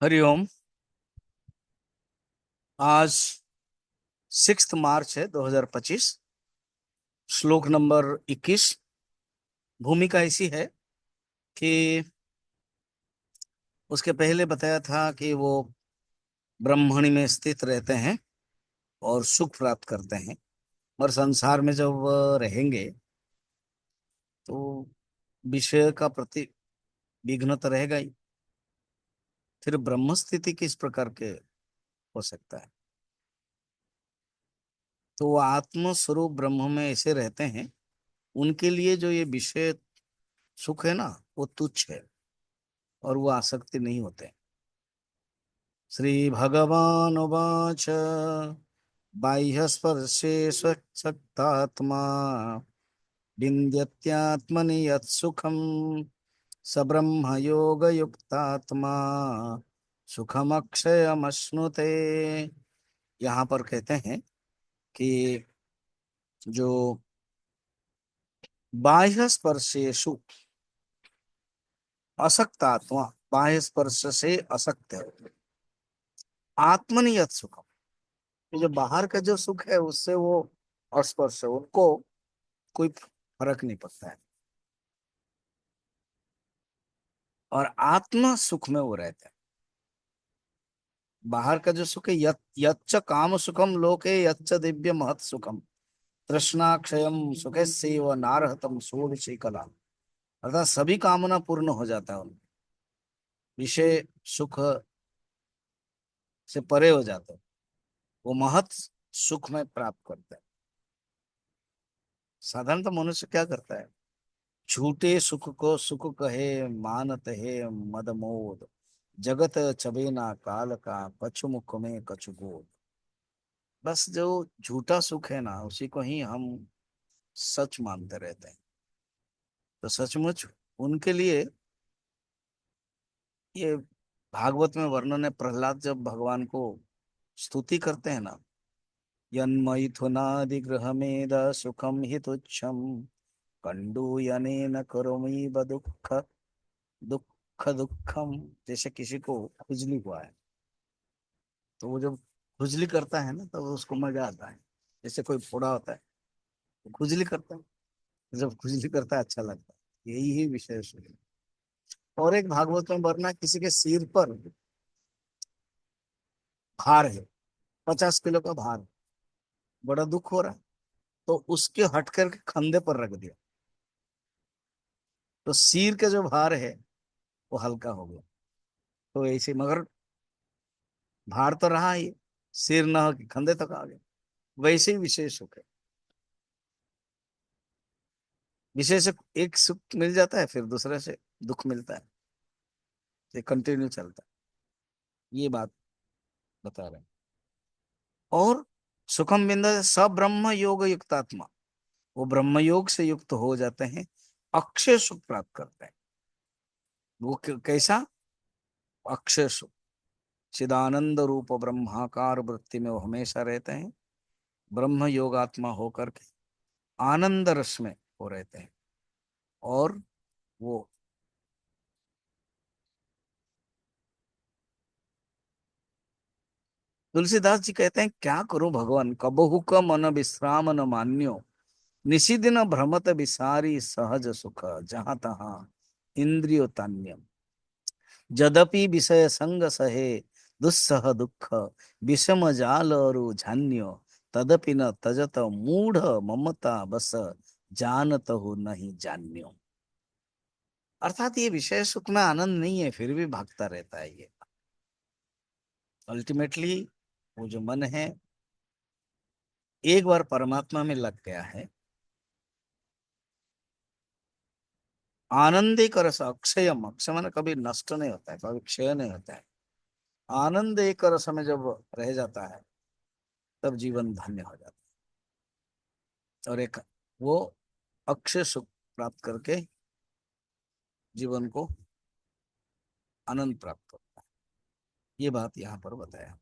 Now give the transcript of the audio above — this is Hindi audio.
हरिओम। आज 6 मार्च है 2025। श्लोक नंबर 21। भूमिका ऐसी है कि उसके पहले बताया था कि वो ब्रह्मणि में स्थित रहते हैं और सुख प्राप्त करते हैं। और संसार में जब वह रहेंगे तो विषय का प्रति विघ्न तो रहेगा ही। फिर ब्रह्म स्थिति किस प्रकार के हो सकता है? तो वो आत्म स्वरूप ब्रह्म में ऐसे रहते हैं। उनके लिए जो ये विषय सुख है ना, वो तुच्छ है और वो आसक्ति नहीं होते। श्री भगवान उवाच बाह्यस्पर्शे स्वशक्तात्मा विन्द्यत्यात्मनि यत्सुखम् स ब्रह्म योगयुक्तात्मा सुखमक्षयमश्नुते। यहाँ पर कहते हैं कि जो बाह्य स्पर्शेषु असक्त आत्मा, बाह्य स्पर्श से असक्त है, आत्मनि यत् सुखम, ये जो बाहर का जो सुख है उससे वो अस्पर्श है, उनको कोई फर्क नहीं पड़ता है। और आत्म सुख में वो रहते हैं। बाहर का जो सुख है, यच्च काम सुखम लोके यच्च दिव्य महत सुखम तृष्णाक्षयम सुखे सेव नारहतम षोडशी कला। अर्थात सभी कामना पूर्ण हो जाता है उनमें, विषय सुख से परे हो जाते हैं, वो महत सुख में प्राप्त करते हैं। साधारणतः मनुष्य क्या करता है? झूठे सुख को सुख कहे मानत है मद मोद, जगत चबेना काल का पछु मुख में कछु गोद। बस जो झूठा सुख है ना, उसी को ही हम सच मानते रहते हैं। तो सचमुच उनके लिए ये भागवत में वर्णन है। प्रहलाद जब भगवान को स्तुति करते हैं ना, यन्मैथुनादिगृहमेध सुखम हि तुच्छम कंडूयनेन करोमीव दुःख दुःख दुःखम। जैसे किसी को खुजली हुआ है, तो वो जब खुजली करता है ना, तो उसको मजा आता है। जैसे कोई फोड़ा होता है तो खुजली करता है, जब खुजली करता है अच्छा लगता है। यही ही विषय है। और एक भागवत में वर्णना, किसी के सिर पर भार है, 50 किलो का भार है, बड़ा दुख हो रहा है, तो उसके हट करके कंधे पर रख दिया, तो सिर का जो भार है वो हल्का हो गया। तो ऐसे, मगर भार तो रहा ही, सिर न हो कि कंधे तक आ गया। वैसे ही विशेष सुख है। विशेष सुख, एक सुख मिल जाता है फिर दूसरे से दुख मिलता है, ये कंटिन्यू चलता है। ये बात बता रहे हैं। और सुखम बिंदा सब ब्रह्म योग युक्तात्मा, वो ब्रह्म योग से युक्त हो जाते हैं, अक्षय सुख प्राप्त करते हैं। वो कैसा? अक्षय सुख, चिदानंद रूप ब्रह्माकार वृत्ति में वो हमेशा रहते हैं। ब्रह्म योगात्मा होकर के आनंद रस में वो रहते हैं। और वो तुलसीदास जी कहते हैं, क्या करूं भगवान, कबहु क मन विश्राम न मान्यो, निशिदिन भ्रमत विसारी सहज सुख, जहां तहां इंद्रियो तान्यम। जदपि विषय संग सहे दुस्सह दुख, विषम जाल अरु झान्यो, तदपि न तजत मूढ़ ममता बस, जानत हो नहीं जान्यो। अर्थात ये विषय सुख में आनंद नहीं है, फिर भी भागता रहता है ये। अल्टीमेटली वो जो मन है, एक बार परमात्मा में लग गया है, आनंद एक रस अक्षयम, अक्षय माने कभी नष्ट नहीं होता है, कभी क्षय नहीं होता है। आनंद एक रस में जब रह जाता है, तब जीवन धन्य हो जाता है। और एक वो अक्षय सुख प्राप्त करके जीवन को आनंद प्राप्त होता है। ये बात यहाँ पर बताया।